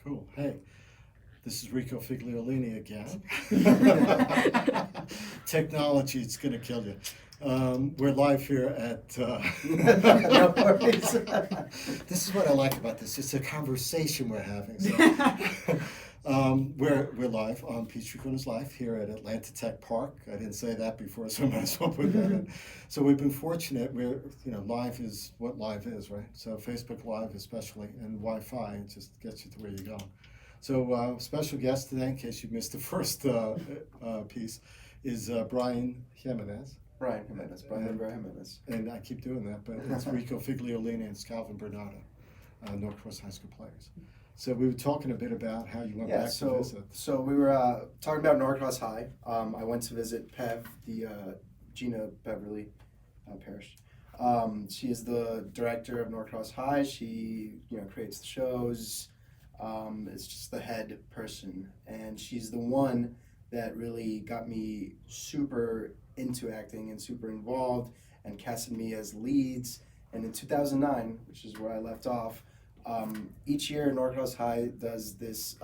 Cool. Hey, this is Rico Figliolini again. Technology, it's going to kill you. We're live here at. No worries. This is what I like about this. It's a conversation we're having. So, we're live on Peachtree Corners Life here at Atlanta Tech Park. I didn't say that before, so I might as well put that in. So we've been fortunate. Live is what live is, right? So Facebook Live especially, and Wi-Fi, it just gets you to where you go. So special guest today, in case you missed the first piece, is Braian Jimenez. Braian Rivera Jimenez. And I keep doing that, but it's Rico Figliolini and it's Calvin Bernardo, Norcross High School players. So we were talking a bit about how you went back to visit. So we were talking about Norcross High. I went to visit Pev, the Gina Beverly Parish. She is the director of Norcross High. She creates the shows. Is just the head person, and she's the one that really got me super into acting and super involved and casted me as leads. And in 2009, which is where I left off, each year Norcross High does this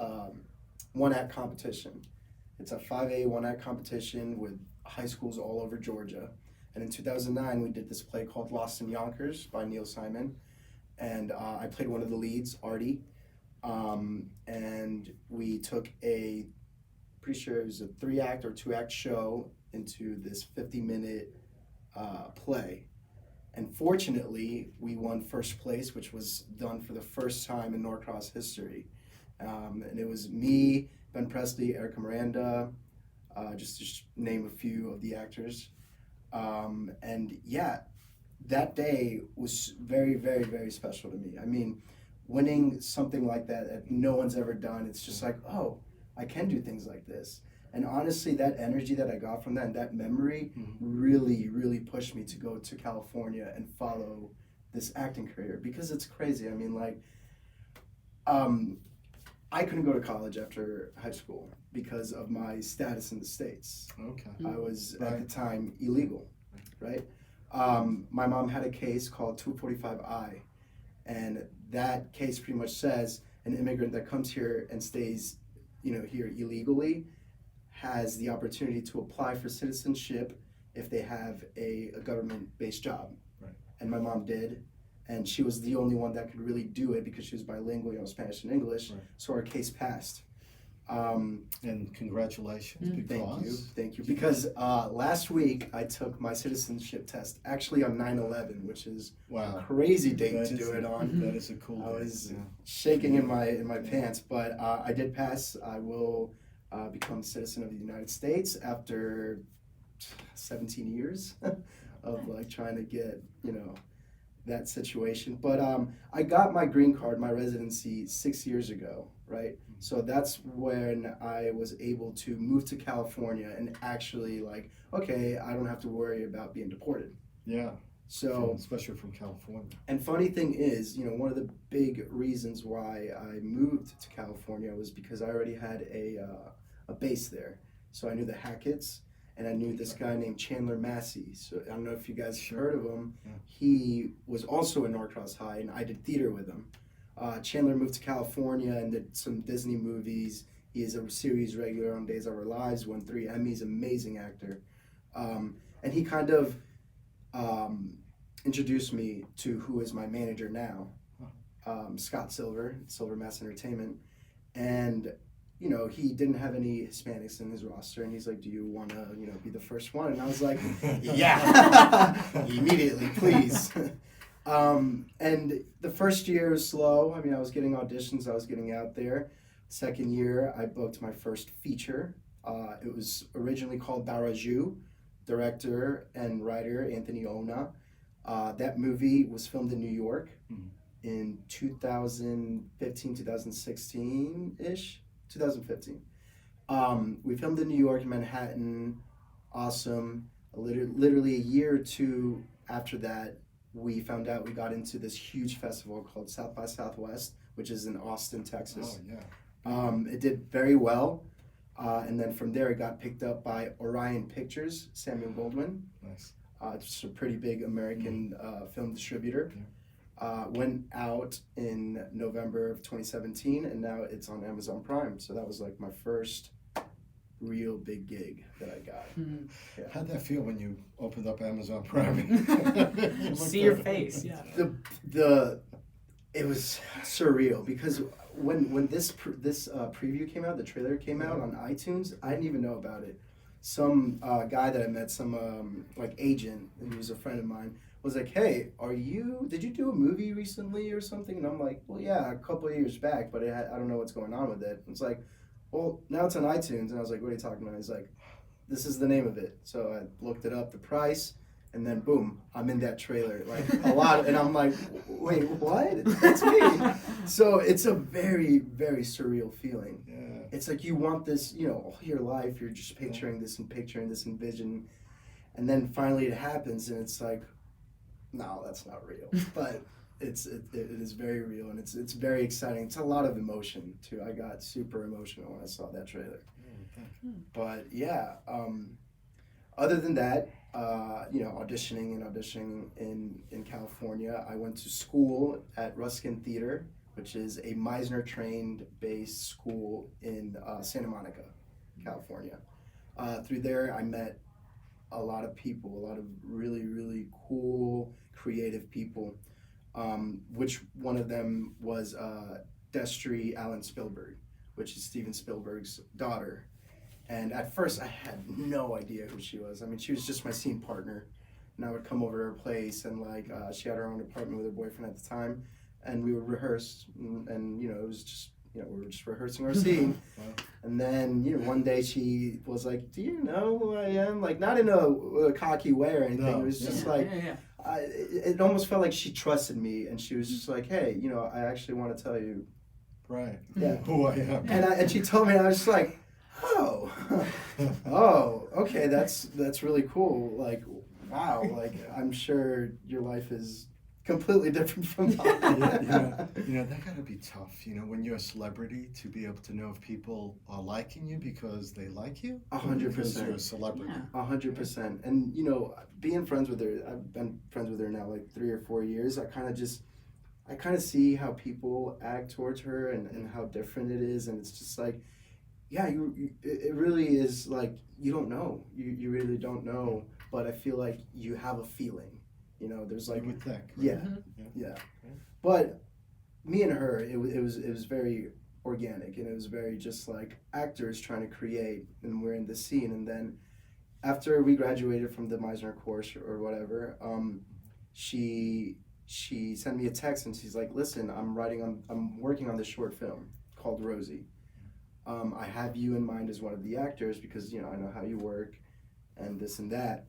one-act competition. It's a 5A one-act competition with high schools all over Georgia. And in 2009, we did this play called Lost in Yonkers by Neil Simon, and I played one of the leads, Artie. And we took pretty sure it was a 3-act or 2-act show into this 50-minute play. And fortunately, we won first place, which was done for the first time in Norcross history. And it was me, Ben Presley, Erica Miranda, just to name a few of the actors. And yeah, that day was very, very, very special to me. I mean, winning something like that no one's ever done, it's just like, oh, I can do things like this. And honestly, that energy that I got from that and that memory really, really pushed me to go to California and follow this acting career, because it's crazy. I mean, I couldn't go to college after high school because of my status in the States. Okay. I was at the time illegal, right? My mom had a case called 245I, and that case pretty much says an immigrant that comes here and stays, here illegally has the opportunity to apply for citizenship if they have a government-based job. Right. And my mom did, and she was the only one that could really do it because she was bilingual, Spanish and English. Right. So our case passed. And congratulations, because thank you. Because last week I took my citizenship test, actually on 9/11, which is a crazy date to do it on. That is a cool day. I was shaking in my pants, but I did pass. I will become a citizen of the United States after 17 years of trying to get that situation. But I got my green card, my residency 6 years ago, right? So that's when I was able to move to California and actually okay, I don't have to worry about being deported. Yeah. So especially from California. And funny thing is, one of the big reasons why I moved to California was because I already had a base there. So I knew the Hackett's, and I knew this guy named Chandler Massey. So I don't know if you guys heard of him. Yeah. He was also in Norcross High, and I did theater with him. Chandler moved to California and did some Disney movies. He is a series regular on Days of Our Lives, won 3 Emmys, amazing actor. And he kind of introduced me to who is my manager now, Scott Silver Mass Entertainment. And he didn't have any Hispanics in his roster, and he's like, do you want to, be the first one? And I was like, yeah, immediately, please. And the first year was slow. I mean, I was getting auditions, I was getting out there. Second year, I booked my first feature. It was originally called Daraju, director and writer Anthony Ona. That movie was filmed in New York in 2015, 2016-ish. 2015. We filmed in New York, Manhattan, awesome. Literally a year or two after that, we found out we got into this huge festival called South by Southwest, which is in Austin, Texas. Oh, yeah. It did very well. And then from there, it got picked up by Orion Pictures, Samuel Goldwyn. Nice. It's a pretty big American film distributor. went out in November of 2017, and now it's on Amazon Prime. So that was like my first real big gig that I got. Yeah. How'd that feel when you opened up Amazon Prime? See your face. Yeah. It was surreal because when this preview came out, the trailer came out on iTunes, I didn't even know about it. Some guy that I met, some like agent, and he was a friend of mine, was like, "Hey, did you do a movie recently or something?" And I'm like, "Well, yeah, a couple of years back, but I don't know what's going on with it." And it's like, "Well, now it's on iTunes," and I was like, "What are you talking about?" He's like, "This is the name of it." So I looked it up, the price, and then boom, I'm in that trailer, like a lot, and I'm like, "Wait, what? That's me." So it's a very, very surreal feeling. Yeah. It's like you want this, all your life, you're just picturing this and vision, and then finally it happens, and it's like, no, that's not real. But it is very real, and it's very exciting. It's a lot of emotion too. I got super emotional when I saw that trailer. But yeah, other than that, auditioning in California. I went to school at Ruskin Theater, which is a Meisner trained based school in Santa Monica, California. Through there, I met a lot of people, a lot of really, really cool, creative people, which one of them was Destry Allen Spielberg, which is Steven Spielberg's daughter. And at first, I had no idea who she was. I mean, she was just my scene partner. And I would come over to her place, and she had her own apartment with her boyfriend at the time, and we would rehearse, and it was just, we were just rehearsing our scene. Wow. And then, one day she was like, "Do you know who I am?" Like, not in a cocky way or anything. No. It was just it almost felt like she trusted me, and she was just like, "Hey, I actually want to tell you." Right. Yeah. Who I am. And she told me, and I was just like, oh, okay, that's really cool. Like, wow, like, I'm sure your life is completely different from mine. That gotta be tough, when you're a celebrity, to be able to know if people are liking you because they like you. 100%. Because you're a celebrity. 100%. And, being friends with her, I've been friends with her now like 3 or 4 years. I kind of see how people act towards her and how different it is. And it's just like, yeah, it really is like, you don't know. You really don't know. But I feel like you have a feeling. There's like, you would think. Yeah. But me and her, it was very organic, and it was very just like actors trying to create, and we're in the scene. And then after we graduated from the Meisner course or whatever, she sent me a text, and she's like, "Listen, I'm working on this short film called Rosie. I have you in mind as one of the actors because I know how you work, and this and that."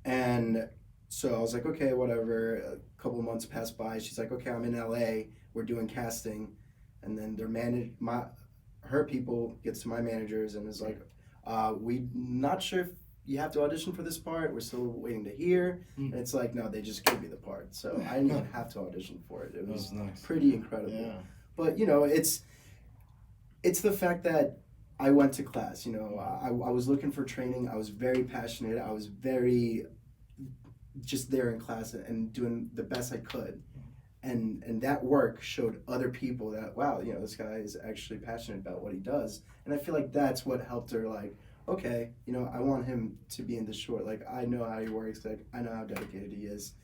And so I was like, okay, whatever. A couple of months passed by. She's like, "Okay, I'm in LA. We're doing casting," and then her people gets to my managers and is like, "We not sure if you have to audition for this part. We're still waiting to hear." And it's like, no, they just gave me the part, so I didn't even have to audition for it. It was nice. Pretty incredible. Yeah. But it's the fact that I went to class. I was looking for training. I was very passionate. I was very just there in class and doing the best I could. And that work showed other people that, wow, this guy is actually passionate about what he does. And I feel like that's what helped her, like, okay, I want him to be in this short. Like, I know how he works. Like, I know how dedicated he is.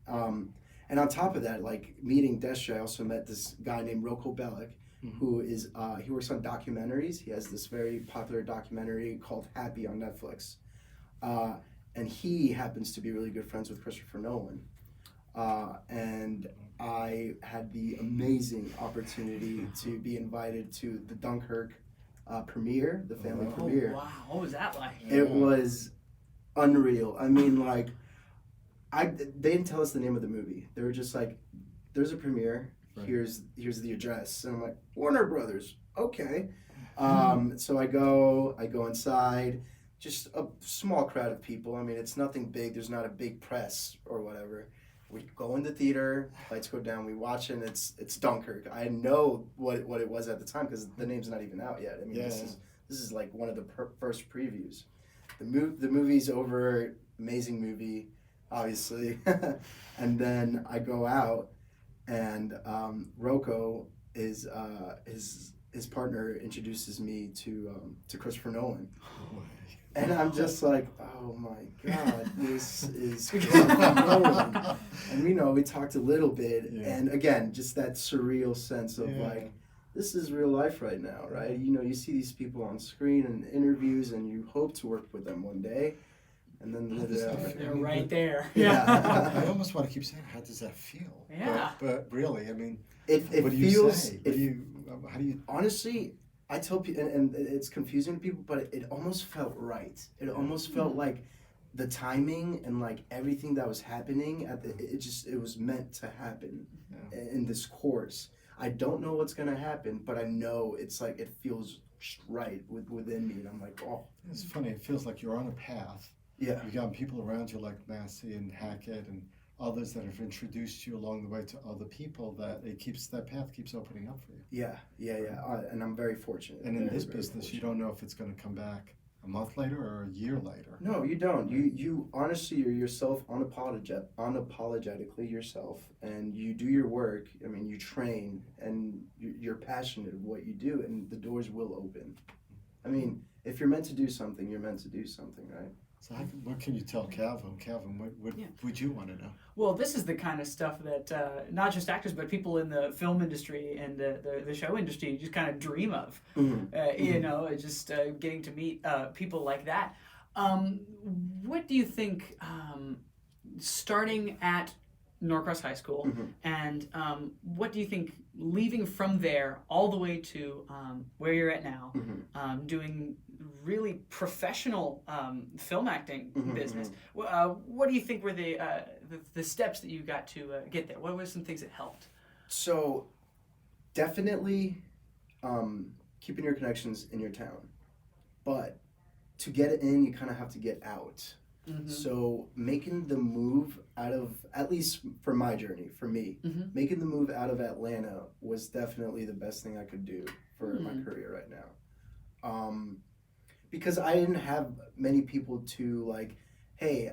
And on top of that, like, meeting Destry, I also met this guy named Rocco Bellic, who is, he works on documentaries. He has this very popular documentary called Happy on Netflix. And he happens to be really good friends with Christopher Nolan. And I had the amazing opportunity to be invited to the Dunkirk premiere, the family premiere. Oh, wow. What was that like? It was unreal. I mean, like, they didn't tell us the name of the movie. They were just like, "There's a premiere. Right. Here's the address." And I'm like, "Warner Brothers, okay." So I go inside. Just a small crowd of people. I mean, it's nothing big. There's not a big press or whatever. We go in the theater, lights go down, we watch, and it's Dunkirk. I know what it was at the time because the name's not even out yet. I mean, this is like one of the first previews. The movie's over. Amazing movie. obviously. And then I go out, and Rocco is his partner introduces me to Christopher Nolan. And I'm just like, oh my God, this is Christopher Nolan. And we talked a little bit, and again, just that surreal sense of like, this is real life right now, right? You see these people on screen and interviews, and you hope to work with them one day, and then They're right there. Yeah. I almost want to keep saying, how does that feel? Yeah. But really, I mean, it what do you feels. say? How do you? Honestly, I tell people, and it's confusing to people, but it almost felt right. It almost felt like the timing and like everything that was happening it was meant to happen in this course. I don't know what's gonna happen, but I know it's like it feels right within me, and I'm like, oh. It's funny. It feels like you're on a path. Yeah. You got people around you like Massey and Hackett and others that have introduced you along the way to other people that that path keeps opening up for you. Yeah. And I'm very fortunate. And in this very business, fortunate. you don't know if it's going to come back a month later or a year later. No, you don't. You honestly, you're yourself unapologetically yourself, and you do your work. I mean, you train, and you're passionate of what you do, and the doors will open. I mean, if you're meant to do something, you're meant to do something, right? So what can you tell Calvin? Calvin, what would you want to know? Well, this is the kind of stuff that not just actors, but people in the film industry and the show industry just kind of dream of. Just getting to meet people like that. What do you think, starting at Norcross High School, and what do you think leaving from there all the way to where you're at now, doing really professional film acting business? What do you think were the steps that you got to get there? What were some things that helped? So, definitely keeping your connections in your town. But to get it in, you kind of have to get out. So making the move out of, at least for my journey, for me, making the move out of Atlanta was definitely the best thing I could do for my career right now. Because I didn't have many people to like, hey,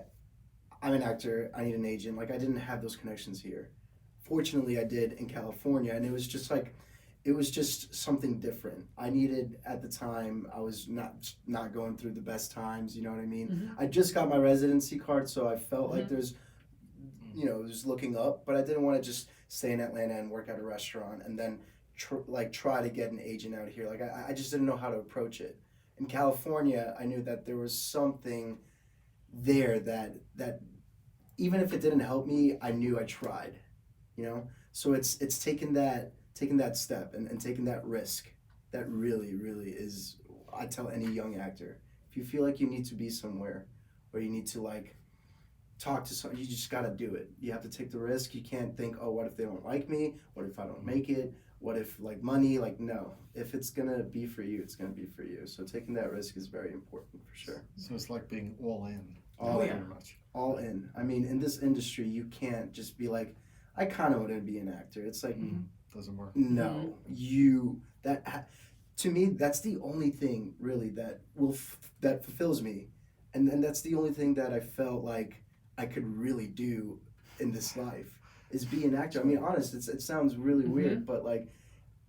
I'm an actor, I need an agent. Like, I didn't have those connections here. Fortunately, I did in California, and it was just something different. I needed, at the time, I was not going through the best times, you know what I mean? I just got my residency card, so I felt like there's, just looking up, but I didn't want to just stay in Atlanta and work at a restaurant and then try to get an agent out here. Like, I just didn't know how to approach it. In California, I knew that there was something there that even if it didn't help me, I knew I tried, So it's taking that step and taking that risk that really, really is, I tell any young actor, if you feel like you need to be somewhere or you need to like talk to someone, you just got to do it. You have to take the risk. You can't think, oh, what if they don't like me? What if I don't make it? What if like money? Like, no, if it's going to be for you, it's going to be for you. So taking that risk is very important for sure. So it's like being all in. All in. Very much. All in. I mean, in this industry, you can't just be like, I kind of want to be an actor. It's like, doesn't work. No, to me, that's the only thing really that fulfills me, and that's the only thing that I felt like I could really do in this life is be an actor. I mean, honest, it sounds really weird, but like,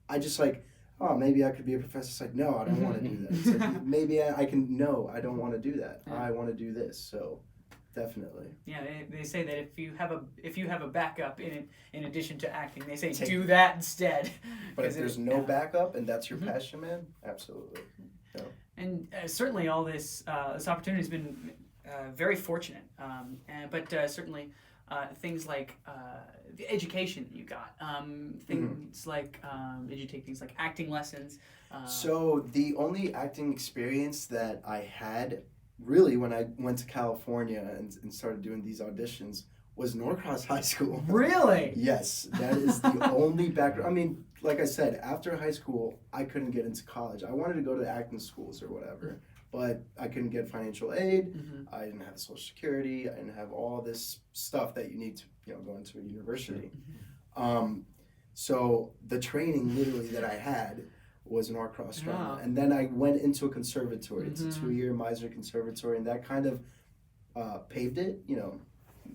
I just like, oh, maybe I could be a professor. It's like, no, I don't want to do that. It's like, maybe I can. No, I don't want to do that. I want to do this. So. Definitely. Yeah, they say that if you have a backup in addition to acting, they say do that instead. But if there's no backup and that's your passion, man, absolutely. Yeah. And certainly all this opportunity has been very fortunate. But certainly things like the education that you got, things like did you take things like acting lessons? So the only acting experience that I had really when I went to California and started doing these auditions was Norcross High School. Really? Yes, that is the only background. I mean, like I said, after high school, I couldn't get into college. I wanted to go to acting schools or whatever, but I couldn't get financial aid. I didn't have Social Security. I didn't have all this stuff that you need to, go into a university. So the training literally that I had was Norcross Drama. And then I went into a conservatory. It's a 2-year Meisner conservatory, and that kind of paved it,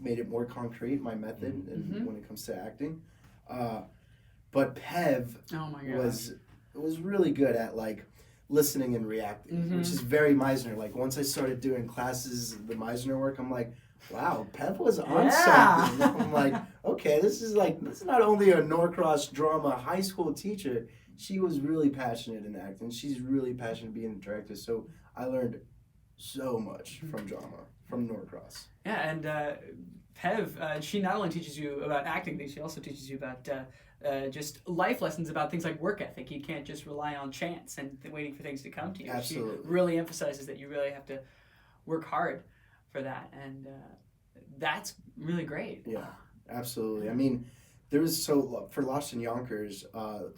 made it more concrete, my method, and when it comes to acting. But Pev Oh my gosh. was really good at like listening and reacting, which is very Meisner. Like once I started doing classes, the Meisner work, I'm like, wow, Pev was on something. I'm like, okay, this is not only a Norcross drama high school teacher, she was really passionate in acting. She's really passionate being a director. So I learned so much from drama, from Norcross. Yeah, and Pev, she not only teaches you about acting, but she also teaches you about just life lessons about things like work ethic. You can't just rely on chance and waiting for things to come to you. Absolutely. She really emphasizes that you really have to work hard for that, and that's really great. Yeah, absolutely. I mean, for Lost in Yonkers,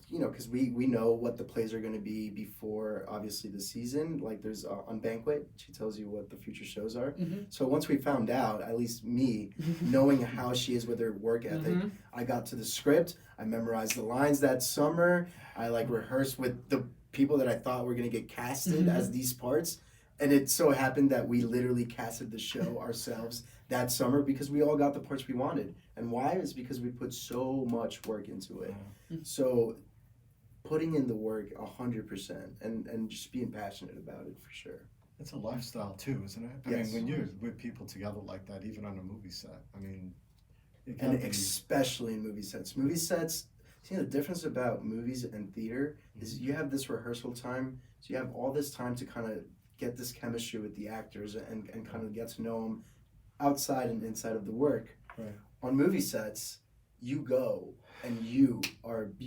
because we know what the plays are going to be before, obviously, the season. Like, there's on Banquet, she tells you what the future shows are. So once we found out, at least me, knowing how she is with her work ethic, I got to the script, I memorized the lines that summer, I, rehearsed with the people that I thought were going to get casted as these parts. And it so happened that we literally casted the show ourselves that summer because we all got the parts we wanted. And why? Is because we put so much work into it. So putting in the work 100% and just being passionate about it for sure. It's a lifestyle too, isn't it? I Yes. mean, when you're with people together like that, even on a movie set, I mean, it And can be, especially in movie sets. Movie sets, see, the difference about movies and theater is you have this rehearsal time, so you have all this time to kind of get this chemistry with the actors and kind of get to know them outside and inside of the work. Right. On movie sets, you go and you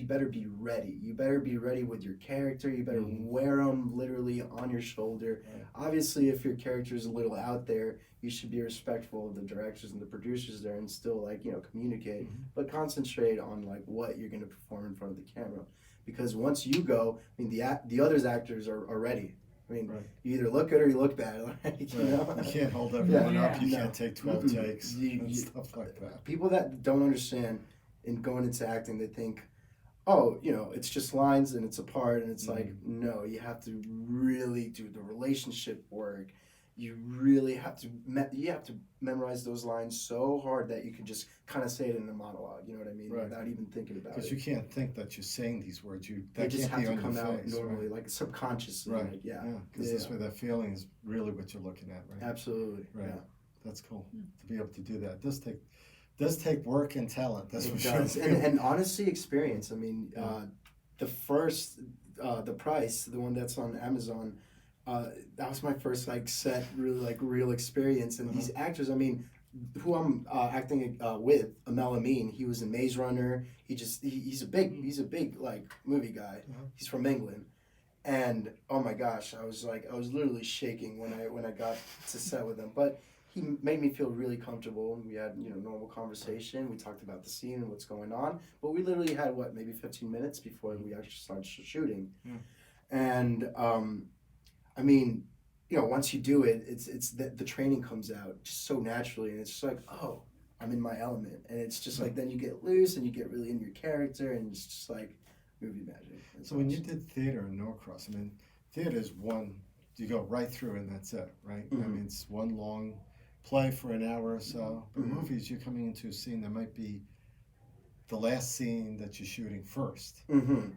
better be ready. You better be ready with your character. You better wear them literally on your shoulder. Right. Obviously, if your character is a little out there, you should be respectful of the directors and the producers there and still communicate, but concentrate on what you're going to perform in front of the camera. Because once you go, I mean, the other actors are ready. I mean, you either look good or you look bad. You know? You can't hold everyone up. You No. can't take 12 takes and stuff like that. People that don't understand in going into acting, they think, oh, it's just lines and it's a part, and it's like, no, you have to really do the relationship work. You really have to memorize those lines so hard that you can just kind of say it in a monologue. You know what I mean? Right. Without even thinking about it. Because you can't think that you're saying these words. They just can't have be to on come your out face, normally, right? subconsciously. Right. Because this way, that feeling is really what you're looking at, right? Absolutely. Right. Yeah. That's cool to be able to do that. It does take work and talent. That's for It sure. does. And honestly, experience. I mean, the first, The Price, the one that's on Amazon, that was my first set really real experience. And these actors, I mean, who I'm acting with, Amel Amin, he was in Maze Runner. He's a big movie guy. He's from England. And oh my gosh, I was literally shaking when I got to set with him. But he made me feel really comfortable. We had normal conversation. We talked about the scene and what's going on. But we literally had maybe 15 minutes before we actually started shooting. And I mean, once you do it, it's the training comes out just so naturally, and it's just oh, I'm in my element, and it's just then you get loose and you get really in your character, and it's just movie magic. So when you did theater in Norcross, I mean, theater is you go right through and that's it, right? I mean, it's one long play for an hour or so. But movies, you're coming into a scene that might be the last scene that you're shooting first. I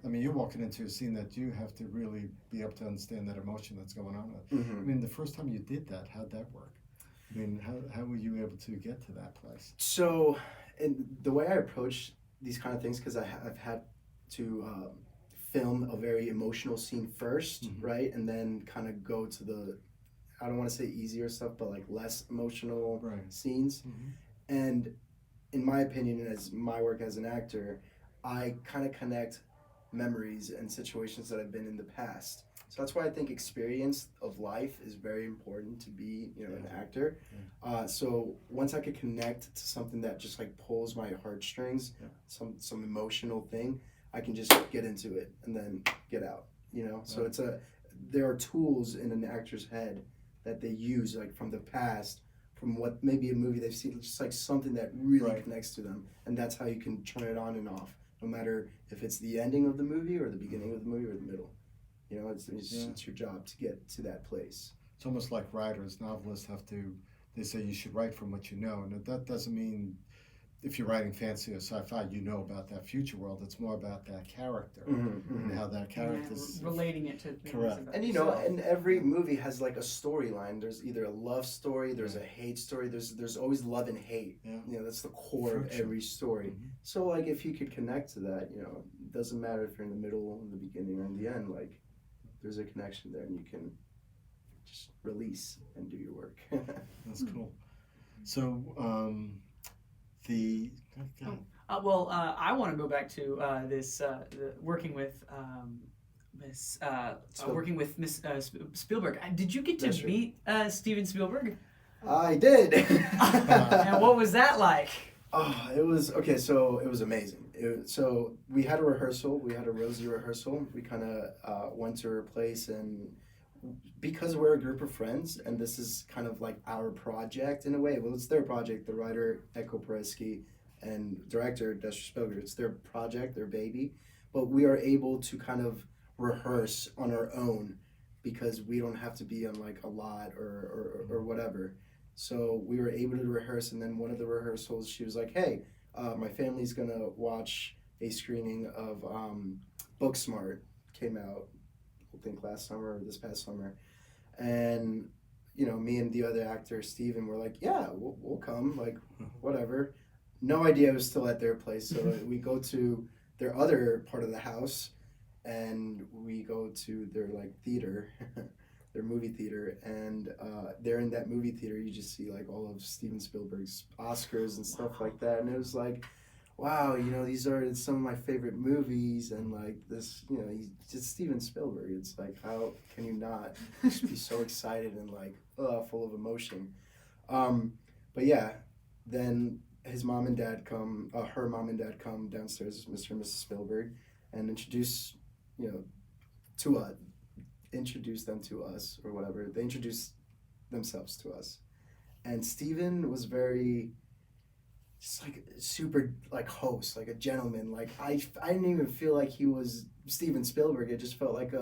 mean, you're walking into a scene that you have to really be able to understand that emotion that's going on. I mean, the first time you did that, how'd that work? I mean, how were you able to get to that place? So, and the way I approach these kind of things, because I've had to film a very emotional scene first, right? And then kind of go to the, I don't want to say easier stuff, but less emotional scenes. And in my opinion, as my work as an actor, I kind of connect memories and situations that I've been in the past. So that's why I think experience of life is very important to be, an actor. So once I could connect to something that just pulls my heartstrings, some emotional thing, I can just get into it and then get out. So there are tools in an actor's head that they use from the past, from what maybe a movie they've seen, just something that really connects to them, and that's how you can turn it on and off, no matter if it's the ending of the movie or the beginning of the movie or the middle. It's your job to get to that place. It's almost like writers, novelists have to they say you should write from what you know, and that doesn't mean if you're writing fantasy or sci-fi, you know about that future world. It's more about that character and how that character's relating it to things correct. about And yourself. and every movie has like a storyline. There's either a love story, there's a hate story. There's always love and hate. Yeah. That's the core of Friction. every story. So like if you could connect to that, it doesn't matter if you're in the middle, in the beginning, or in the end. Like there's a connection there, and you can just release and do your work. That's cool. So the I want to go back to this working with Miss Spielberg. Did you get to That's right. meet Steven Spielberg? I did. And what was that like? Oh, it was okay. So it was amazing. So we had a rehearsal. We had a Rosie rehearsal. We kind of went to her place, and because we're a group of friends, and this is kind of like our project in a way. Well, it's their project. The writer Echo Pereski and director Steven Speilberg. It's their project, their baby. But we are able to kind of rehearse on our own because we don't have to be on like a lot or whatever. So we were able to rehearse, and then one of the rehearsals, she was like, "Hey, my family's gonna watch a screening of Booksmart. Came out, I think last summer or this past summer, and me and the other actor Steven were like, yeah, we'll come, like whatever. No idea it was still at their place, so we go to their other part of the house, and we go to their like theater." Their movie theater, and there in that movie theater you just see like all of Steven Spielberg's Oscars and stuff like that, and it was like, wow, these are some of my favorite movies, and like this, he's just Steven Spielberg. It's like, how can you not just be so excited and like full of emotion? But yeah, then his mom and dad come, her mom and dad come downstairs, Mr. and Mrs. Spielberg, and introduce them to us or whatever. They introduced themselves to us, and Steven was very just like super like host, like a gentleman. Like I didn't even feel like he was Steven Spielberg. It just felt like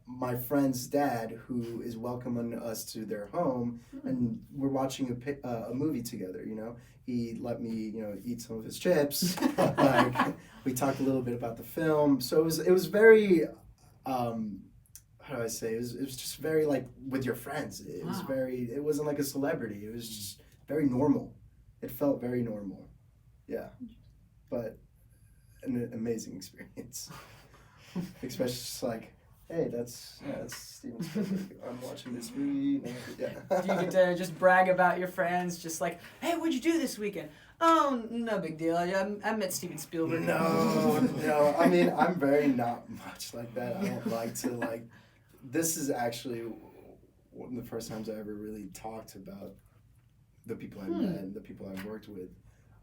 my friend's dad who is welcoming us to their home, and we're watching a movie together. He let me eat some of his chips. Like we talked a little bit about the film, so it was very. How do I say? It was just very like with your friends. It was it wasn't like a celebrity. It was just very normal. It felt very normal. Yeah. But an amazing experience. Especially just like, hey, that's Steven Spielberg. I'm watching this movie. Yeah. Do you get to just brag about your friends, just like, hey, what'd you do this weekend? Oh, no big deal. I met Steven Spielberg. No. I mean, I'm very not much like that. I don't like to like. This is actually one of the first times I ever really talked about the people I met and the people I worked with.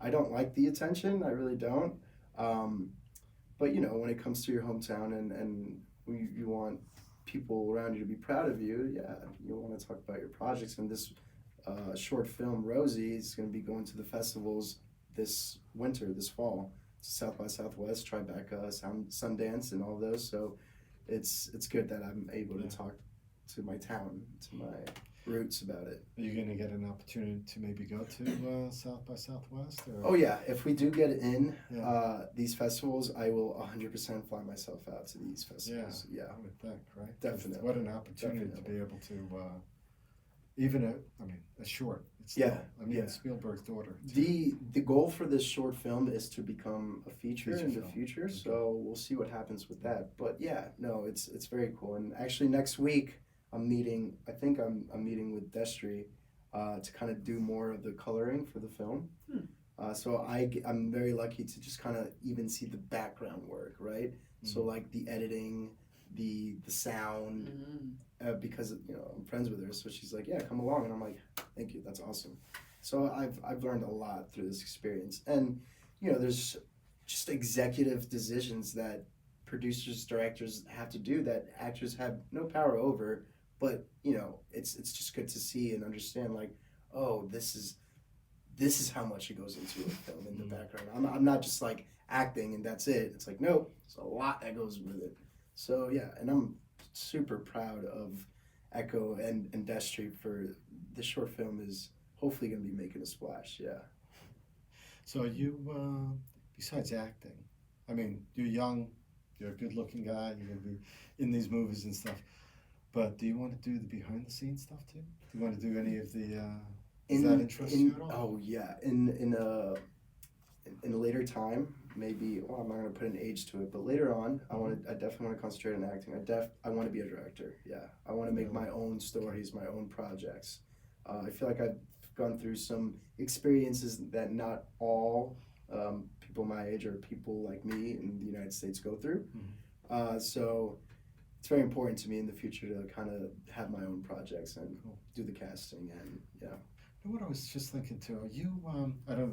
I don't like the attention. I really don't. But when it comes to your hometown and you want people around you to be proud of you, yeah, you want to talk about your projects. And this short film, Rosie, is going to be going to the festivals this winter, this fall. South by Southwest, Tribeca, Sundance, and all those. So it's good that I'm able to talk to my town, to my roots about it. Are you going to get an opportunity to maybe go to South by Southwest? Or? Oh yeah, if we do get in these festivals, I will 100% fly myself out to these festivals. Yeah, I would think, right? Definitely. What an opportunity to be able to, even a short. It's Spielberg's daughter. The goal for this short film is to become a feature in the future, Okay. so we'll see what happens with that. But yeah, no, it's very cool. And actually next week I'm meeting with Destry to kind of do more of the coloring for the film. So I'm very lucky to just kind of even see the background work, right? So like the editing, the sound, because I'm friends with her, so she's like, yeah, come along, and I'm like, thank you, that's awesome. So I've learned a lot through this experience, and there's just executive decisions that producers, directors have to do that actors have no power over, but it's just good to see and understand, like, oh, this is how much it goes into a film in the background. I'm not just like acting and that's it. It's like, nope, there's a lot that goes with it. So yeah, and I'm super proud of Echo and Destry for this short film is hopefully going to be making a splash. Yeah. So you, besides acting, I mean, you're young, you're a good-looking guy, you're going to be in these movies and stuff. But do you want to do the behind-the-scenes stuff too? Do you want to do any of the? Does that interest you at all? Oh yeah, in a later time, maybe. Well, I'm not going to put an age to it, but later on, I definitely want to concentrate on acting. I want to be a director. Yeah, I want to make my own stories, my own projects. I feel like I've gone through some experiences that not all people my age or people like me in the United States go through. So it's very important to me in the future to kind of have my own projects and do the casting and yeah. You know what I was just thinking too? Are you?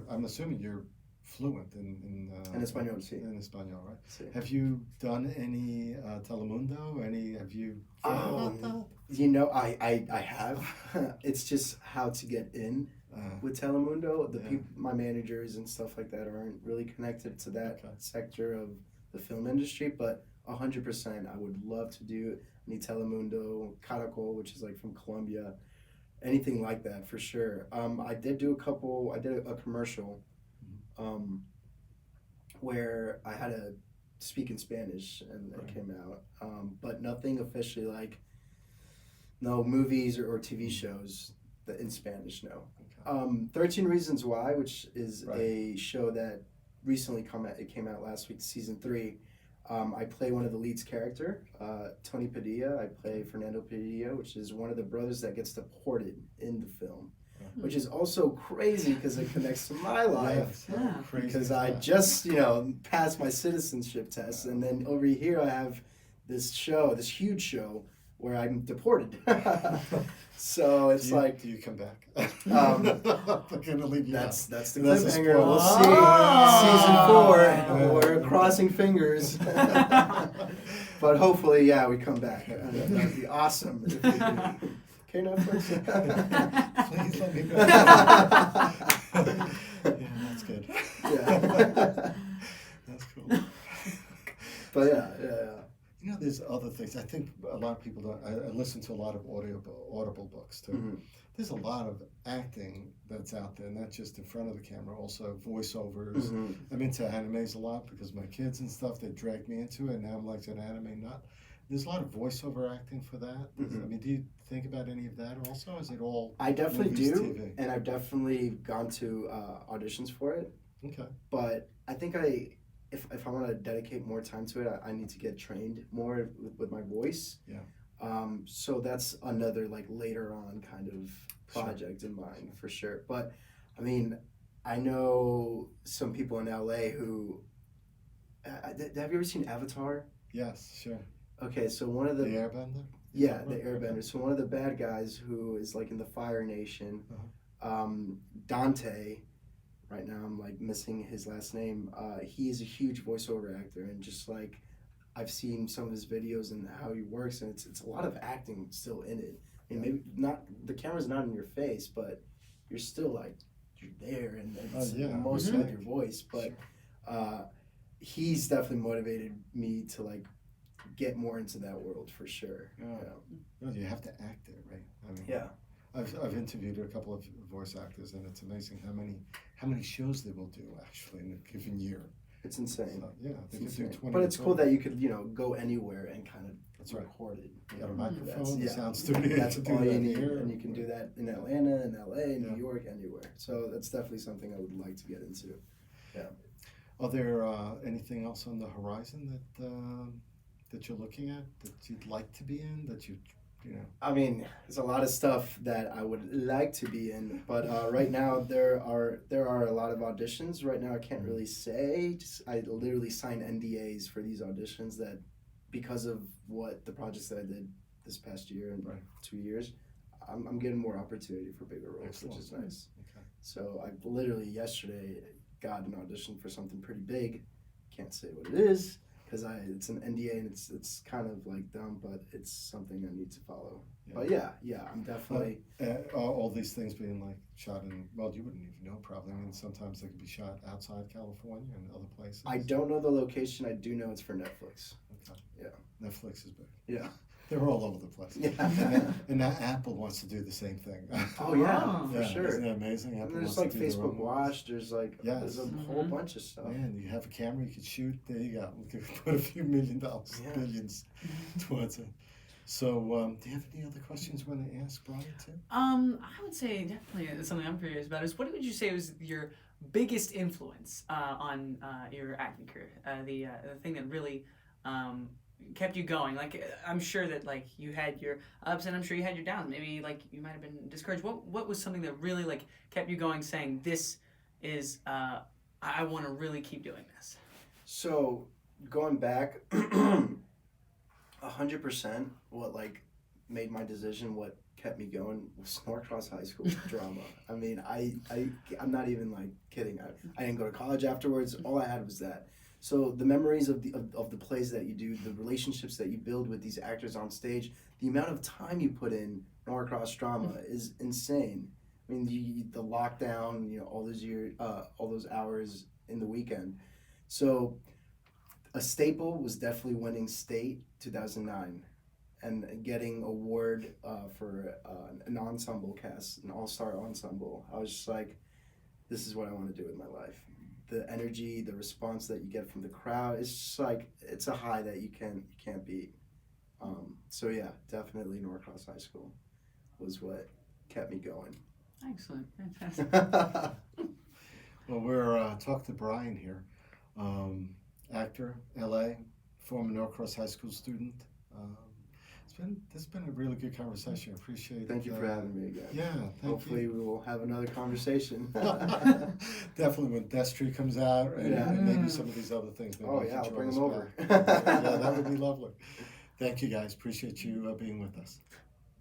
I'm assuming you're fluent in Espanol, sí. In Espanol, right? Sí. Have you done any Telemundo? Have you? You know, I have. It's just how to get in with Telemundo. My managers and stuff like that aren't really connected to that sector of the film industry, but 100% I would love to do any Telemundo, Caracol, which is like from Colombia, anything like that for sure. I did a commercial where I had to speak in Spanish and it came out, but nothing officially like no movies or TV shows that in Spanish, no. 13 Reasons Why, which is a show that recently came out last week, season 3. I play one of the lead's character, Tony Padilla. I play Fernando Padilla, which is one of the brothers that gets deported in the film, which is also crazy because it connects to my life. Because I just, passed my citizenship test, and then over here I have this huge show, where I'm deported. So it's like. Do you come back? That's the cliffhanger. We'll see. Season 4. We're crossing fingers. But hopefully, we come back. That'd be awesome. If we do. Okay, Netflix. Please let me go. That's good. Yeah. That's cool. But yeah. You know, there's other things. I think a lot of people don't. I listen to a lot of audible books too. Mm-hmm. There's a lot of acting that's out there, not just in front of the camera, also voiceovers. Mm-hmm. I'm into animes a lot because my kids and stuff, they drag me into it, and now I'm like an anime nut. There's a lot of voiceover acting for that. Mm-hmm. I mean, do you think about any of that also? Is it all I definitely movies, do, TV? and I've definitely gone to auditions for it. Okay. But I think if I want to dedicate more time to it, I need to get trained more with my voice. Yeah. So that's another like later on kind of project in mind for sure. But I mean, I know some people in LA who have you ever seen Avatar? Yes, sure. Okay, so one of the Airbender? Yeah, the Airbender. So one of the bad guys who is like in the Fire Nation, Dante. Right now, I'm like missing his last name. He is a huge voiceover actor, and just like I've seen some of his videos and how he works, and it's a lot of acting still in it. I mean, maybe not the camera's not in your face, but you're still like you're there, and it's most of your voice. But he's definitely motivated me to like get more into that world for sure. No, you have to act it, right? I mean, I've interviewed a couple of voice actors, and it's amazing how many shows they will do actually in a given year. It's insane. So, they could do 20. But it's cool that you could go anywhere and kind of record it. You got a microphone, sound studio. That's to do all you that need, here. and you can do that in Atlanta, in LA, in New York, anywhere. So that's definitely something I would like to get into. Yeah. Are there anything else on the horizon that you're looking at that you'd like to be in that you know? I mean, there's a lot of stuff that I would like to be in, but right now there are a lot of auditions. Right now I can't really say. I literally signed NDAs for these auditions that because of what the projects that I did this past year and 2 years, I'm getting more opportunity for bigger roles. Excellent. Which is nice. Okay. So I literally yesterday got an audition for something pretty big. Can't say what it is. Because it's an NDA and it's kind of like dumb, but it's something I need to follow. Yeah. But yeah, I'm definitely. All these things being like shot in, well, you wouldn't even know probably. I mean, sometimes they could be shot outside California and other places. I don't know the location. I do know it's for Netflix. Okay. Yeah. Netflix is big. Yeah. They're all over the place. Yeah. And now Apple wants to do the same thing. Oh yeah, Oh. for Yeah, sure. Isn't that amazing? And Apple there's wants like to do their Facebook own Watch. There's like Yes. there's a whole bunch of stuff. Man, you have a camera, you could shoot. There you go. We could put a few $1 million, Yeah. billions towards it. So, do you have any other questions you want to ask Brian too? I would say definitely something I'm curious about is what would you say was your biggest influence on your acting career? The thing that really kept you going. Like I'm sure that like you had your ups and I'm sure you had your downs. Maybe like you might have been discouraged. What was something that really like kept you going, saying this is I want to really keep doing this? So going back, 100%, what like made my decision, what kept me going was Norcross High School drama. I mean, I'm not even like kidding. I didn't go to college afterwards. All I had was that. So the memories of the plays that you do, the relationships that you build with these actors on stage, the amount of time you put in Norcross drama is insane. I mean, the lockdown, you know, all those hours in the weekend. So a staple was definitely winning state 2009 and getting award for an ensemble cast, an all-star ensemble. I was just like, this is what I want to do with my life. The energy, the response that you get from the crowd, it's just like, it's a high that you can't beat. So yeah, definitely Norcross High School was what kept me going. Excellent, fantastic. Well, we're talking to Brian here, actor, LA, former Norcross High School student. This has been a really good conversation. I appreciate it. Thank you for having me again. Yeah, thank Hopefully you. we will have another conversation. Definitely when Thespian comes out and, Yeah. and maybe some of these other things. Maybe Oh you yeah, can I'll join bring us them over. back. Yeah, that would be lovely. Thank you guys. Appreciate you being with us.